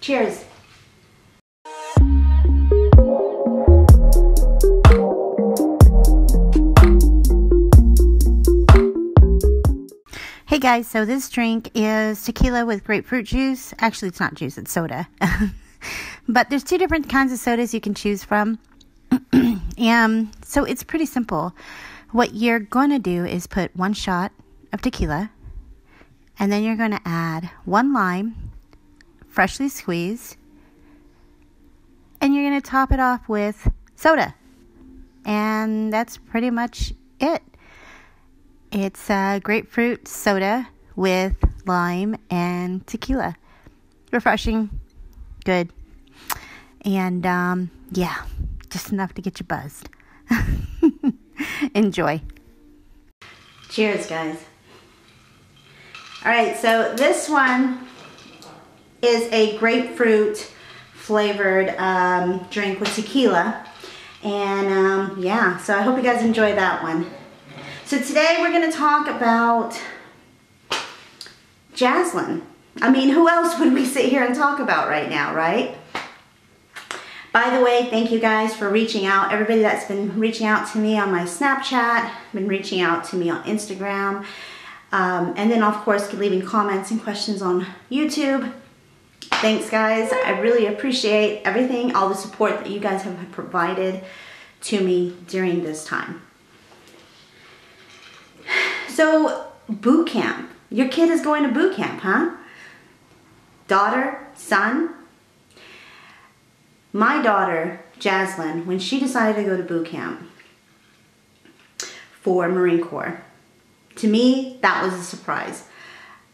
Cheers. Hey guys, so this drink is tequila with grapefruit juice. Actually, it's not juice, it's soda. But there's two different kinds of sodas you can choose from. And so it's pretty simple. What you're going to do is put 1 shot of tequila, and then you're going to add 1 lime, freshly squeezed, and you're going to top it off with soda. And that's pretty much it. It's grapefruit soda with lime and tequila. Refreshing, good, and yeah, just enough to get you buzzed. Enjoy. Cheers, guys. All right, so this one is a grapefruit flavored drink with tequila, and yeah, so I hope you guys enjoy that one. So today we're going to talk about Jaslyn. I mean, who else would we sit here and talk about right now, right? By the way, thank you guys for reaching out. Everybody that's been reaching out to me on my Snapchat, been reaching out to me on Instagram, and then of course leaving comments and questions on YouTube. Thanks guys. I really appreciate everything, all the support that you guys have provided to me during this time. So, boot camp. Your kid is going to boot camp, huh? Daughter, son? My daughter, Jaslyn, when she decided to go to boot camp for Marine Corps, to me, that was a surprise.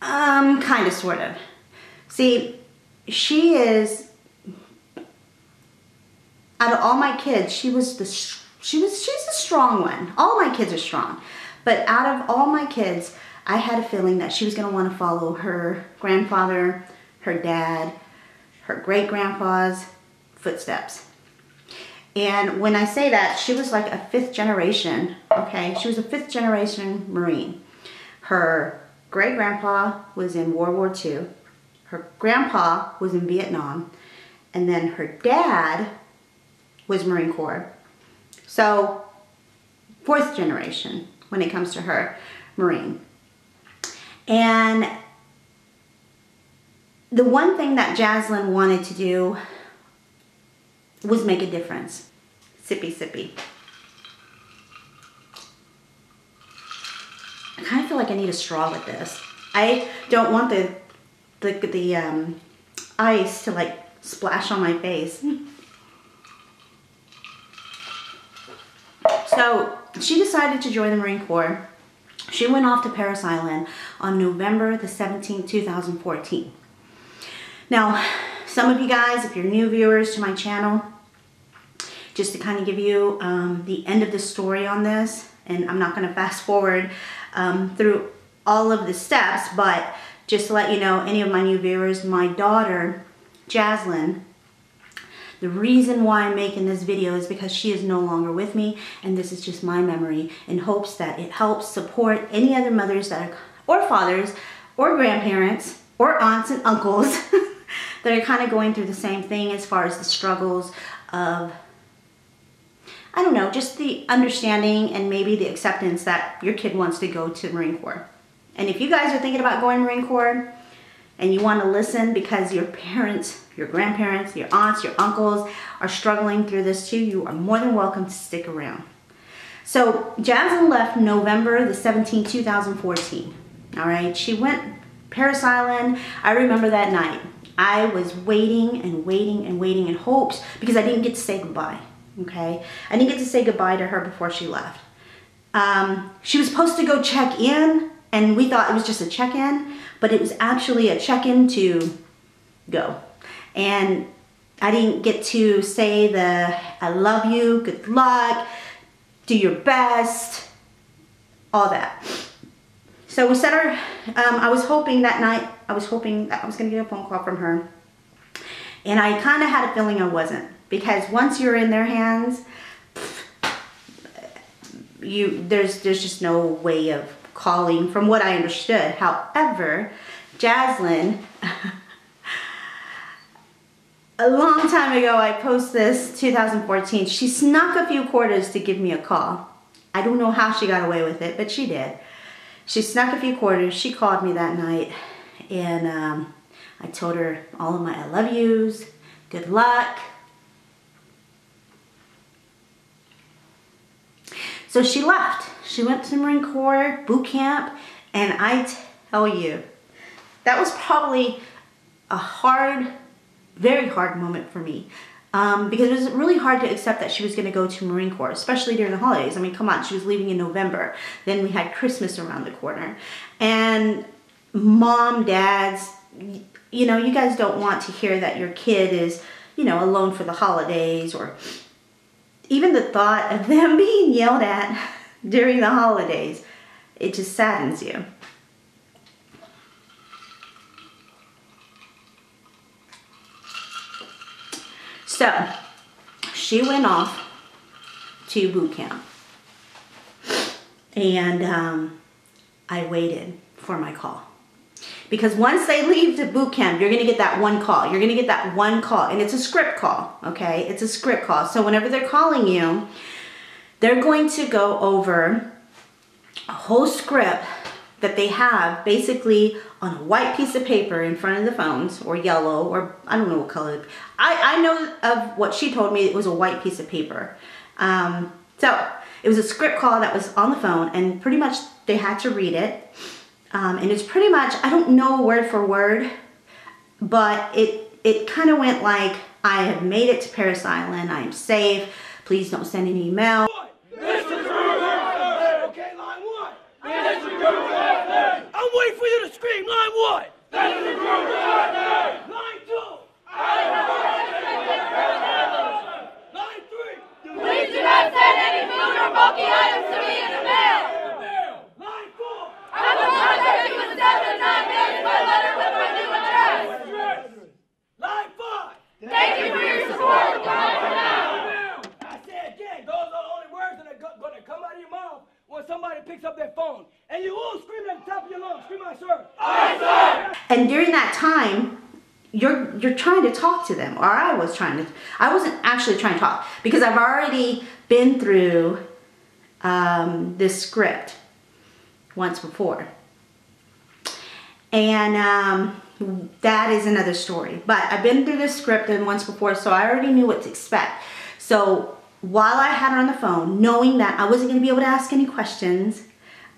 Kind of, sort of. See, she is, out of all my kids, she's the strong one. All my kids are strong. But out of all my kids, I had a feeling that she was going to want to follow her grandfather, her dad, her great-grandpa's footsteps. And when I say that, she was like a 5th generation, okay? She was a 5th generation Marine. Her great-grandpa was in World War II. Her grandpa was in Vietnam. And then her dad was Marine Corps. So, 4th generation when it comes to her, Marine. And the one thing that Jaslyn wanted to do was make a difference. Sippy, sippy. I kind of feel like I need a straw with this. I don't want the ice to like splash on my face. So she decided to join the Marine Corps. She went off to Parris Island on November the 17th, 2014. Now, some of you guys, if you're new viewers to my channel, just to kind of give you the end of the story on this, and I'm not going to fast forward through all of the steps, but just to let you know, any of my new viewers, my daughter, Jaslyn, the reason why I'm making this video is because she is no longer with me, and this is just my memory, in hopes that it helps support any other mothers that are, or fathers, or grandparents, or aunts and uncles that are kind of going through the same thing as far as the struggles of, I don't know, just the understanding and maybe the acceptance that your kid wants to go to Marine Corps. And if you guys are thinking about going Marine Corps, and you want to listen because your parents, your grandparents, your aunts, your uncles are struggling through this too, you are more than welcome to stick around. So Jaslyn left November the 17th, 2014. All right, she went Parris Island. I remember that night. I was waiting and waiting and waiting in hopes, because I didn't get to say goodbye, okay? I didn't get to say goodbye to her before she left. She was supposed to go check in, and we thought it was just a check-in, but it was actually a check-in to go. And I didn't get to say the, I love you, good luck, do your best, all that. So we set her, I was hoping that night, I was hoping that I was gonna get a phone call from her. And I kind of had a feeling I wasn't, because once you're in their hands, there's just no way of calling from what I understood. However, Jaslyn a long time ago, I posted this, 2014. She snuck a few quarters to give me a call. I don't know how she got away with it, but she did. She snuck a few quarters. She called me that night, and I told her all of my I love yous, good luck. So she left. She went to the Marine Corps boot camp, and I tell you, that was probably a hard, very hard moment for me. Because it was really hard to accept that she was going to go to Marine Corps, especially during the holidays. I mean, come on, she was leaving in November. Then we had Christmas around the corner. And mom, dads, you know, you guys don't want to hear that your kid is, you know, alone for the holidays, or even the thought of them being yelled at during the holidays. It just saddens you. So, she went off to boot camp, and I waited for my call. Because once they leave to boot camp, you're going to get that one call. You're going to get that one call, and it's a script call, okay? It's a script call. So whenever they're calling you, they're going to go over a whole script that they have basically on a white piece of paper in front of the phones, or yellow, or I don't know what color. I know of what she told me, it was a white piece of paper. So it was a script call that was on the phone, and pretty much they had to read it. And it's pretty much, I don't know word for word, but it kind of went like, I have made it to Parris Island, I am safe, please don't send an email. I'm waiting for you to scream. Line 1. This is the group that Line 2. Line 3. Please do not send any food or bulky items to me in the mail. Line 4. I will contact you in 7 to 9 days by letter with my new address. Line 5. Thank you for your support. Goodbye for now. I say again, those are the only words that are going to come out of your mouth when somebody picks up their phone. And you all scream at the top of your lungs. Scream, "Aye, sir." Aye, sir. And during that time, you're trying to talk to them, or I wasn't actually trying to talk, because I've already been through this script once before. And that is another story. But I've been through this script once before, so I already knew what to expect. So while I had her on the phone, knowing that I wasn't going to be able to ask any questions,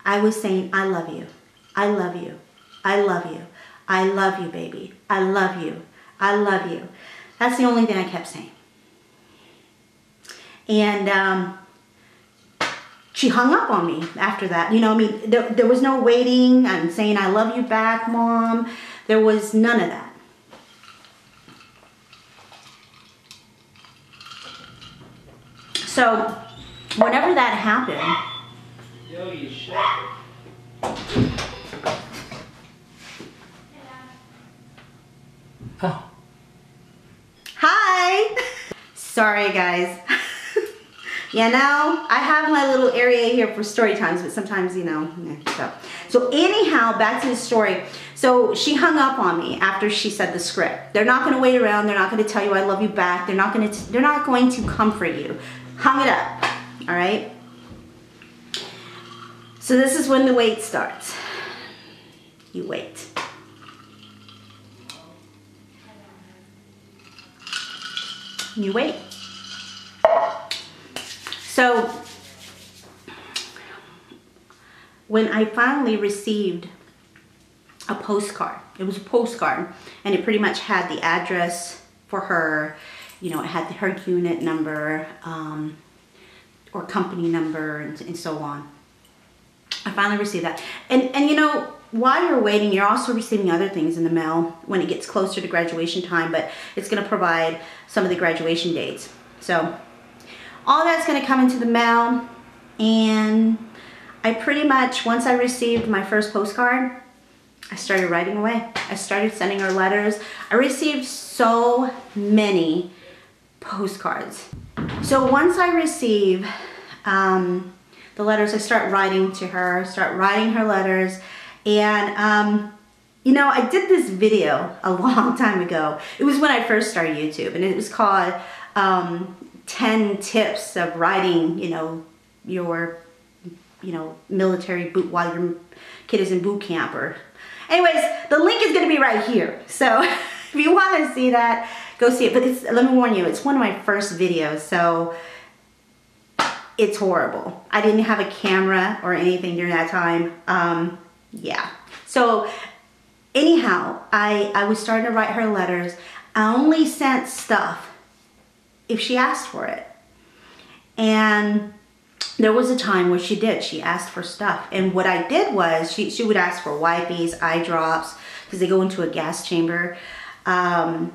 I was saying, I love you. I love you. I love you. I love you, baby. I love you. I love you. That's the only thing I kept saying. And she hung up on me after that. You know, I mean, there was no waiting and saying, I love you back, Mom. There was none of that. So, whenever that happened, yo, you shit. Oh. Hi! Sorry, guys. You know, I have my little area here for story times, but sometimes, you know, so anyhow, back to the story. So she hung up on me after she said the script. They're not going to wait around. They're not going to tell you I love you back. They're not going to comfort you. Hung it up. All right. So this is when the wait starts. You wait. You wait. So when I finally received a postcard, it was a postcard, and it pretty much had the address for her, you know, it had her unit number, or company number, and so on. I finally received that. And you know, while you're waiting, you're also receiving other things in the mail when it gets closer to graduation time, but it's going to provide some of the graduation dates. So all that's going to come into the mail, and I pretty much, once I received my first postcard, I started writing away. I started sending her letters. I received so many postcards. So once I receive the letters, I start writing to her, start writing her letters, and You know, I did this video a long time ago. It was when I first started YouTube, and it was called 10 tips of riding, you know, your, military boot while your kid is in boot camp. Or, anyways, the link is going to be right here. So if you want to see that, go see it. But let me warn you, it's one of my first videos, so it's horrible. I didn't have a camera or anything during that time. Yeah. So anyhow, I was starting to write her letters. I only sent stuff if she asked for it. And there was a time where she did. She asked for stuff. And what I did was, she would ask for wipes, eye drops, because they go into a gas chamber. And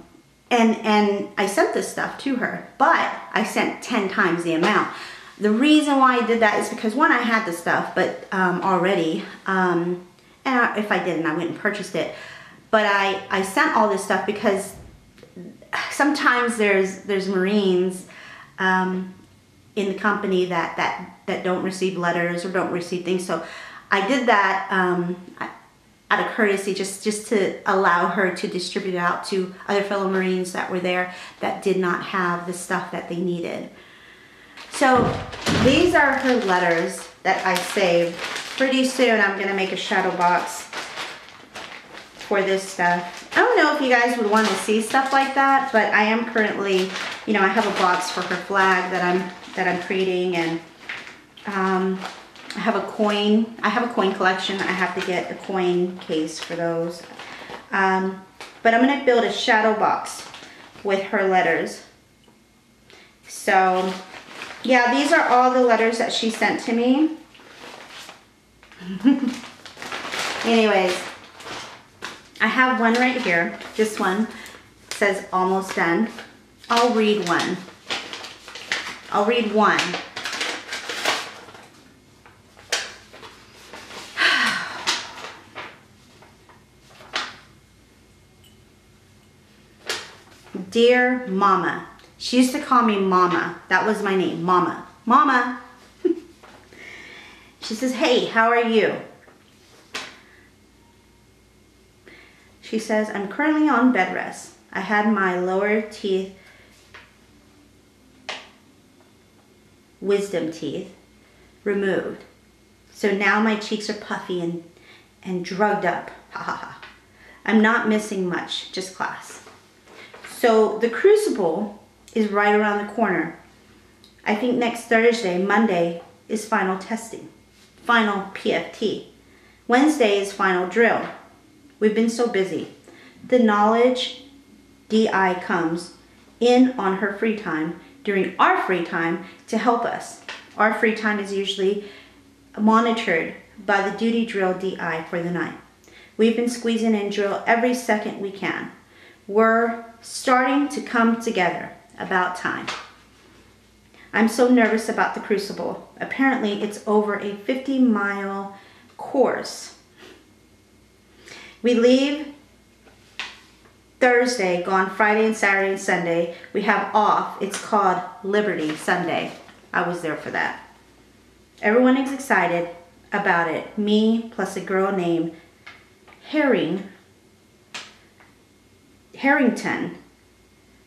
I sent this stuff to her, but I sent 10 times the amount. The reason why I did that is because, one, I had the stuff, but already, and if I didn't, I went and purchased it. But I sent all this stuff because sometimes there's Marines in the company that don't receive letters or don't receive things. So I did that out of courtesy, just to allow her to distribute it out to other fellow Marines that were there that did not have the stuff that they needed. So these are her letters that I saved. Pretty soon I'm gonna make a shadow box for this stuff. I don't know if you guys would want to see stuff like that, but I am currently, I have a box for her flag that I'm creating, and I have a coin collection. I have to get a coin case for those. But I'm gonna build a shadow box with her letters. So yeah, these are all the letters that she sent to me. Anyways, I have one right here. This one says almost done. I'll read one. Dear Mama. She used to call me Mama. That was my name, Mama. Mama. She says, hey, how are you? She says, I'm currently on bed rest. I had my lower teeth, wisdom teeth, removed. So now my cheeks are puffy and drugged up. Ha ha ha. I'm not missing much, just class. So the crucible is right around the corner. I think next Thursday, Monday, is final testing. Final PFT. Wednesday is final drill. We've been so busy. The knowledge DI comes in on her free time during our free time to help us. Our free time is usually monitored by the duty drill DI for the night. We've been squeezing in drill every second we can. We're starting to come together. About time. I'm so nervous about the crucible. Apparently it's over a 50-mile course. We leave Thursday, gone Friday and Saturday and Sunday. We have off. It's called Liberty Sunday. I was there for that. Everyone is excited about it. Me plus a girl named Harrington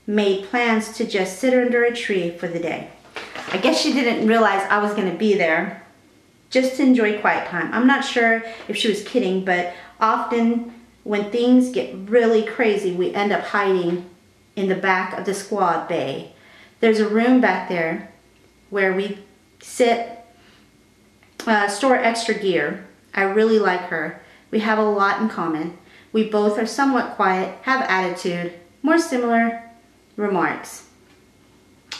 made plans to just sit under a tree for the day. I guess she didn't realize I was going to be there, just to enjoy quiet time. I'm not sure if she was kidding, but often when things get really crazy, we end up hiding in the back of the squad bay. There's a room back there where we sit, store extra gear. I really like her. We have a lot in common. We both are somewhat quiet, have attitude, more similar remarks.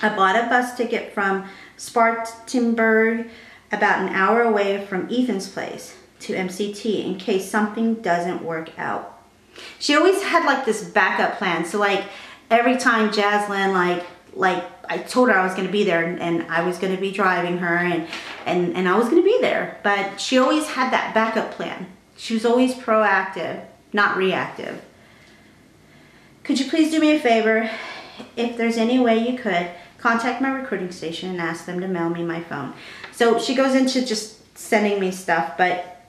I bought a bus ticket from Spartanburg, about an hour away from Ethan's place, to MCT in case something doesn't work out. She always had like this backup plan. So like every time Jaslyn, like I told her I was going to be there, and I was going to be driving her, and I was going to be there. But she always had that backup plan. She was always proactive, not reactive. Could you please do me a favor? If there's any way you could, contact my recruiting station and ask them to mail me my phone. So she goes into just sending me stuff, but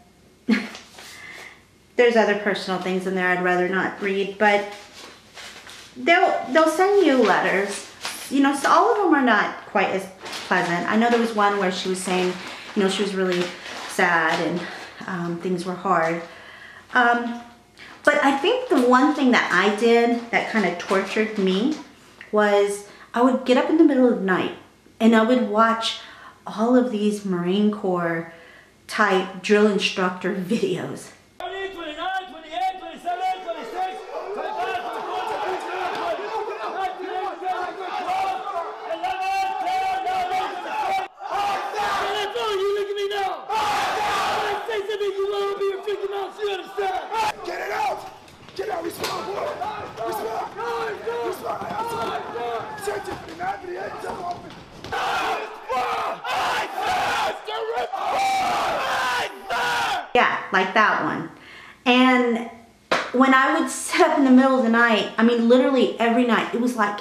there's other personal things in there I'd rather not read, but they'll send you letters. You know, so all of them are not quite as pleasant. I know there was one where she was saying, you know, she was really sad and things were hard. But I think the one thing that I did that kind of tortured me was I would get up in the middle of the night and I would watch all of these Marine Corps type drill instructor videos. 29, 28, 27, 26, 25, 24, you look at me now. I say something you want to be a freaking out, you understand? Get it out! Get out! Respond, boy! Respond! Respond! Search it! 29, 28, jump off it! Yeah, like that one. And when I would sit up in the middle of the night, I mean, literally every night, it was like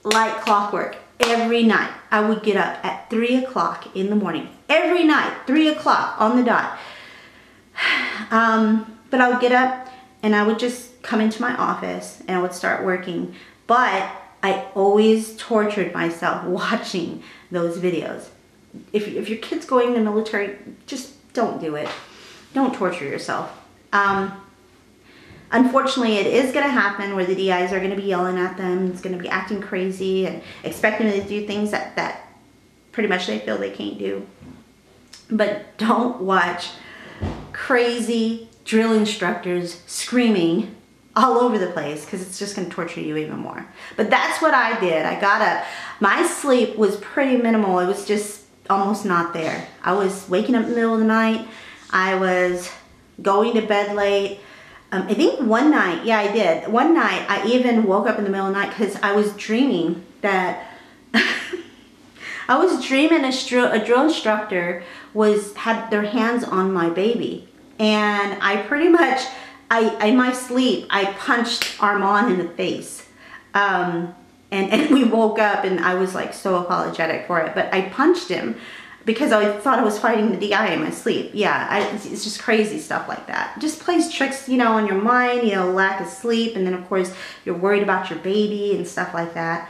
clockwork. Every night I would get up at 3 o'clock in the morning. Every night, 3 o'clock on the dot. But I would get up and I would just come into my office and I would start working. But I always tortured myself watching those videos. If your kid's going in the military, just don't do it. Don't torture yourself. Unfortunately, it is going to happen where the DIs are going to be yelling at them. It's going to be acting crazy and expecting them to do things that pretty much they feel they can't do. But don't watch crazy drill instructors screaming all over the place, because it's just going to torture you even more. But that's what I did. I got up. My sleep was pretty minimal. It was just almost not there. I was waking up in the middle of the night. I was going to bed late. I think one night, yeah, I did. One night, I even woke up in the middle of the night because I was dreaming that I was dreaming a drill instructor had their hands on my baby, and I pretty much, in my sleep, I punched Armand in the face, and we woke up, and I was like so apologetic for it, but I punched him because I thought I was fighting the DI in my sleep. Yeah, it's just crazy stuff like that. Just plays tricks, you know, on your mind, you know, lack of sleep, and then of course you're worried about your baby and stuff like that.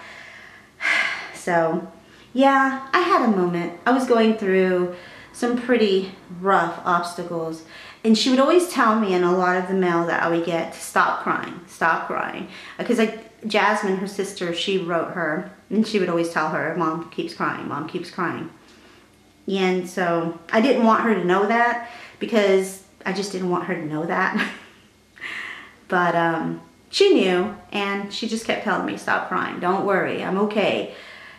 So, yeah, I had a moment. I was going through some pretty rough obstacles, and she would always tell me in a lot of the mail that I would get to stop crying. Because like Jasmine, her sister, she wrote her, and she would always tell her, Mom keeps crying, Mom keeps crying. And so I didn't want her to know that, because I just didn't want her to know that. But she knew, and she just kept telling me, stop crying, don't worry, I'm okay.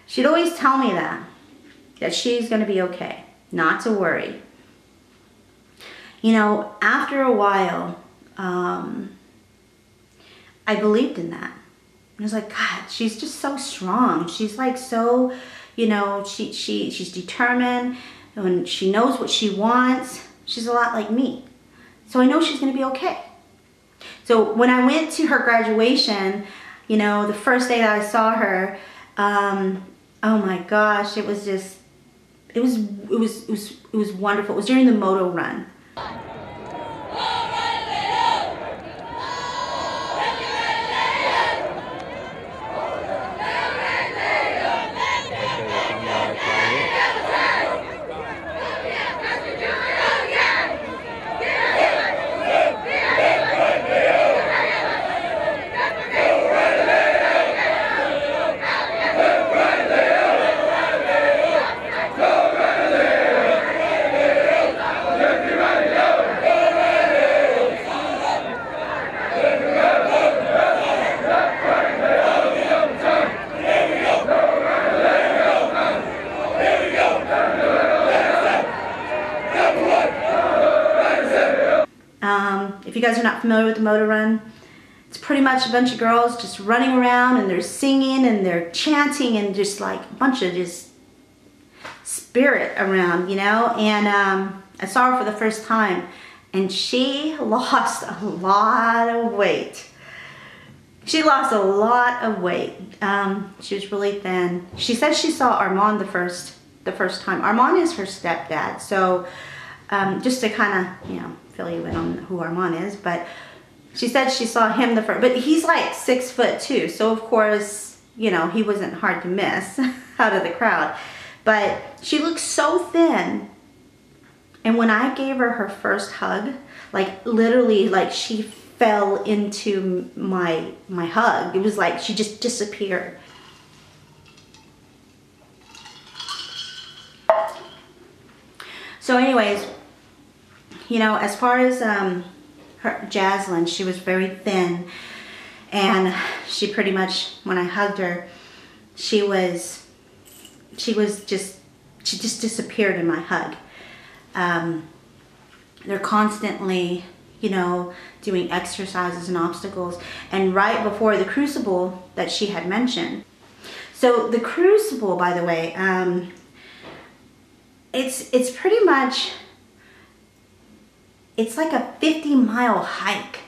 She'd always tell me that she's gonna be okay, not to worry. You know, after a while, I believed in that. I was like, God, she's just so strong. She's like so, you know, she's determined, and she knows what she wants. She's a lot like me. So I know she's gonna be okay. So when I went to her graduation, you know, the first day that I saw her, oh my gosh, it was just, it was wonderful. It was during the moto run. If you guys are not familiar with the motor run, it's pretty much a bunch of girls just running around, and they're singing and they're chanting, and just like a bunch of just spirit around, you know. And I saw her for the first time, and she lost a lot of weight. She lost a lot of weight. She was really thin. She said she saw Armand the first time. Armand is her stepdad, so just to kind of, you know, fill you in on who Armand is, but she said she saw him the first, but he's like 6'2", so of course, you know, he wasn't hard to miss out of the crowd. But she looks so thin, and when I gave her her first hug, like literally, like she fell into my hug. It was like she just disappeared. So anyways, you know, as far as her Jaslyn, she was very thin, and she pretty much, when I hugged her, she just disappeared in my hug. They're constantly, you know, doing exercises and obstacles, and right before the crucible that she had mentioned. So the crucible, by the way, it's pretty much, it's like a 50-mile hike.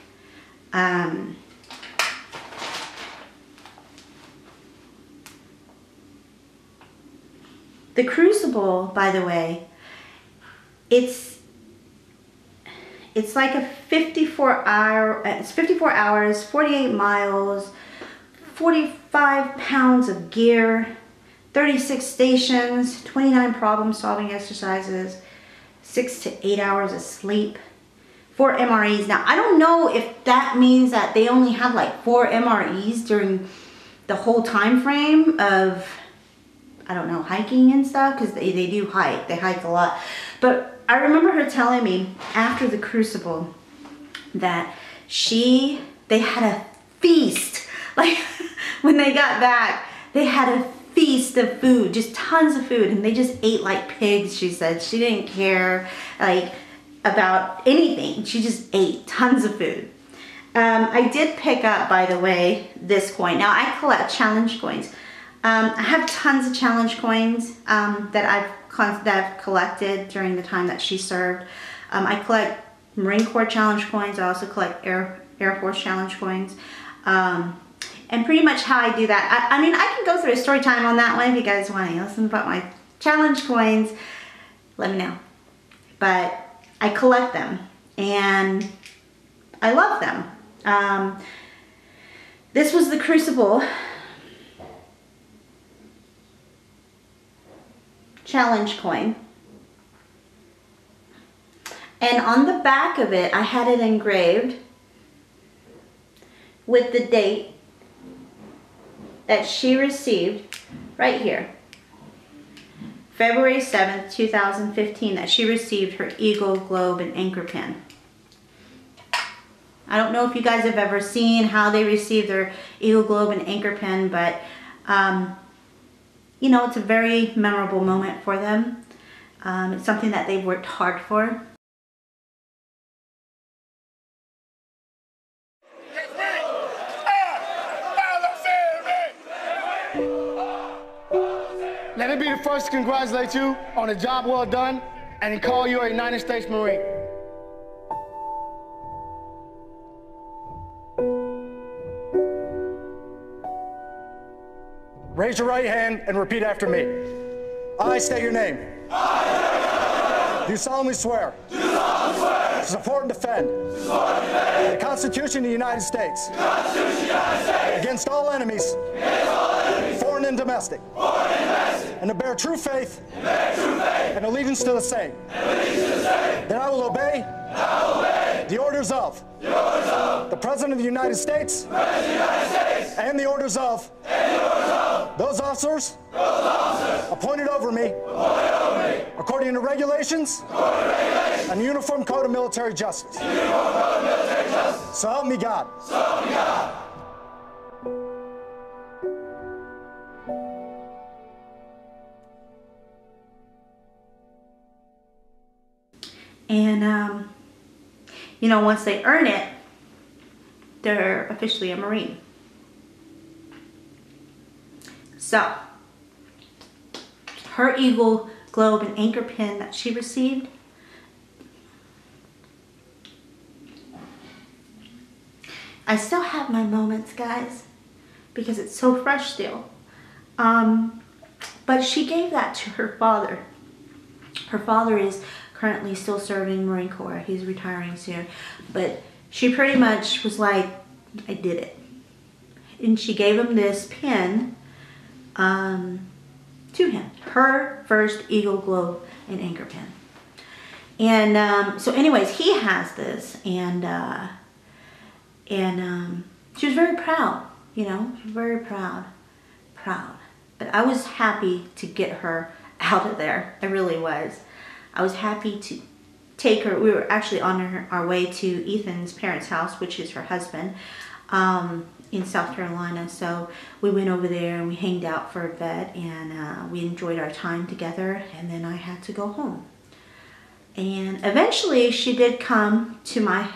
The crucible, by the way, it's like a 54 hours, 48 miles, 45 pounds of gear, 36 stations, 29 problem-solving exercises, 6 to 8 hours of sleep, 4 MREs. Now, I don't know if that means that they only have like 4 MREs during the whole time frame of, I don't know, hiking and stuff, because they do hike. They hike a lot. But I remember her telling me after the crucible that they had a feast. Like, when they got back, they had a feast of food, just tons of food, and they just ate like pigs, she said. She didn't care, like, about anything. She just ate tons of food. I did pick up, by the way, this coin. Now, I collect challenge coins. I have tons of challenge coins that I've collected during the time that she served. I collect Marine Corps challenge coins. I also collect Air Force challenge coins. And pretty much how I do that, I mean, I can go through a story time on that one if you guys want to listen about my challenge coins. Let me know. But I collect them, and I love them. This was the crucible challenge coin, and on the back of it I had it engraved with the date that she received right here, February 7th, 2015, that she received her Eagle, Globe, and Anchor Pin. I don't know if you guys have ever seen how they receive their Eagle, Globe, and Anchor Pin, but you know, it's a very memorable moment for them. It's something that they've worked hard for. Let me be the first to congratulate you on a job well done and call you a United States Marine. Raise your right hand and repeat after me. I state your name. Do solemnly swear. To support and defend. The Constitution of the United States. Against all enemies. Foreign and domestic. And to bear true faith. And allegiance to the same. That I will obey. The orders of. The President of the United States. And the orders of. Those officers appointed over me according to regulations and the Uniform Code of Military Justice. So help me God. And, you know, once they earn it, they're officially a Marine. So, her Eagle, Globe, and Anchor Pin that she received, I still have my moments, guys, because it's so fresh still. But she gave that to her father. Her father is currently still serving Marine Corps. He's retiring soon. But she pretty much was like, I did it. And she gave him this pin to him. Her first Eagle Globe and Anchor pin. And so anyways, he has this. And she was very proud, you know, very proud. But I was happy to get her out of there. I really was. I was happy to take her. We were actually on our way to Ethan's parents' house, which is her husband, in South Carolina. So we went over there and we hanged out for a bit, and we enjoyed our time together, and then I had to go home. And eventually she did come to my,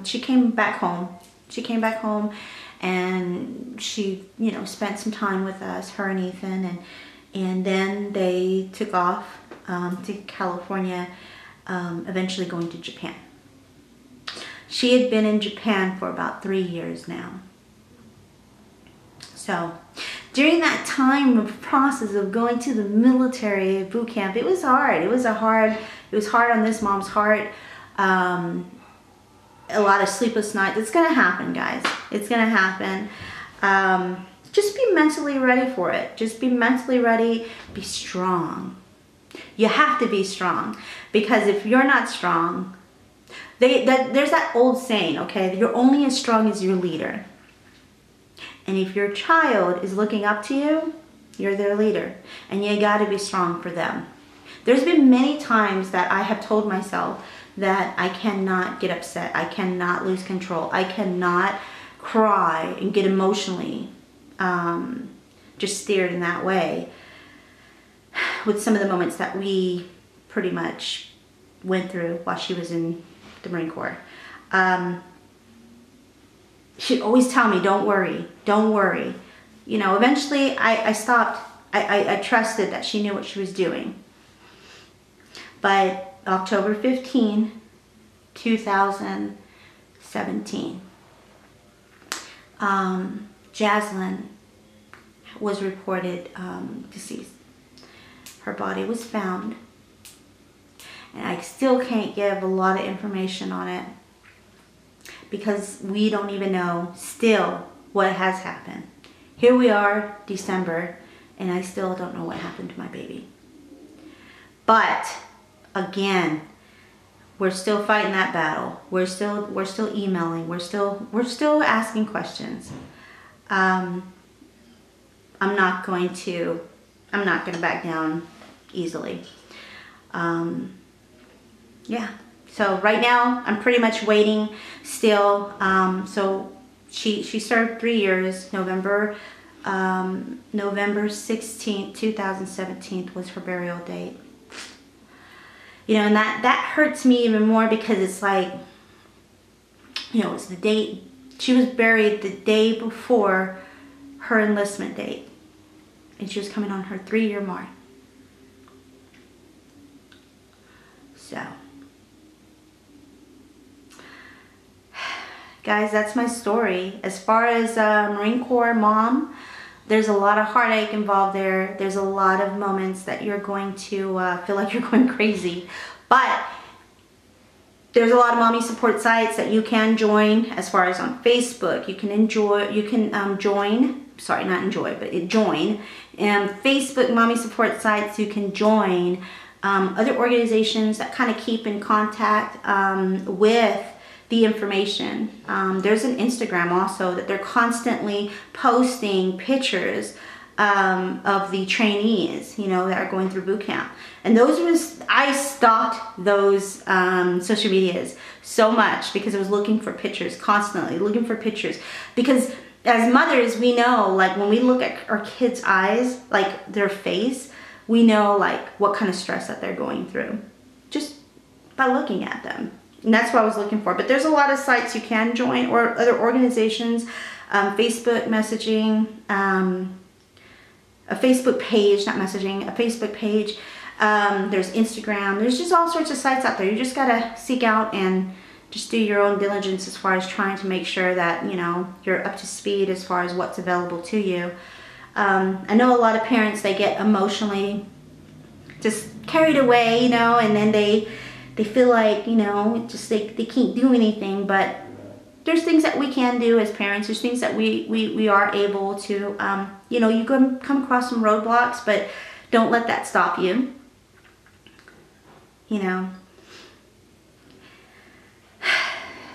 she came back home. She came back home and she, you know, spent some time with us, her and Ethan, and then they took off to California, eventually going to Japan. She had been in Japan for about 3 years now. So during that time of process of going to the military boot camp, it was hard. It was hard on this mom's heart. A lot of sleepless nights. It's gonna happen, guys. It's gonna happen. Just be mentally ready for it. Just be mentally ready. Be strong. You have to be strong, because if you're not strong, there's that old saying, okay? You're only as strong as your leader. And if your child is looking up to you, you're their leader, and you got to be strong for them. There's been many times that I have told myself that I cannot get upset, I cannot lose control, I cannot cry and get emotionally just steered in that way, with some of the moments that we pretty much went through while she was in the Marine Corps. She'd always tell me, don't worry, don't worry. You know, eventually I stopped. I trusted that she knew what she was doing. But October 15, 2017, Jaslyn was reported deceased. Her body was found, and I still can't give a lot of information on it, because we don't even know still what has happened. Here we are, December, and I still don't know what happened to my baby. But again, we're still fighting that battle. We're still emailing. We're still asking questions. I'm not going to back down easily. Yeah. So right now, I'm pretty much waiting still. So she served 3 years. November 16th, 2017 was her burial date. You know, and that hurts me even more, because it's like, you know, it's the date. She was buried the day before her enlistment date, and she was coming on her 3-year mark. So, guys, that's my story. As far as Marine Corps mom, there's a lot of heartache involved there. There's a lot of moments that you're going to feel like you're going crazy. But there's a lot of mommy support sites that you can join. As far as on Facebook, you can join. Sorry, not enjoy, but join. And Facebook mommy support sites, you can join. Other organizations that kind of keep in contact with the information. There's an Instagram also that they're constantly posting pictures of the trainees, you know, that are going through boot camp. And I stalked those social medias so much, because I was looking for pictures, constantly looking for pictures. Because as mothers, we know, like, when we look at our kids' eyes, like their face, we know like what kind of stress that they're going through just by looking at them. And that's what I was looking for. But there's a lot of sites you can join, or other organizations, Facebook messaging, a Facebook page, not messaging, a Facebook page. There's Instagram. There's just all sorts of sites out there. You just gotta seek out and just do your own diligence as far as trying to make sure that, you know, you're up to speed as far as what's available to you. I know a lot of parents, they get emotionally just carried away, you know, and then they they feel like, you know, just they can't do anything. But there's things that we can do as parents. There's things that we are able to, you know, you can come across some roadblocks, but don't let that stop you. You know.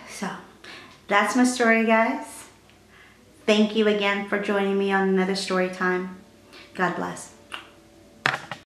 So, that's my story, guys. Thank you again for joining me on another story time. God bless.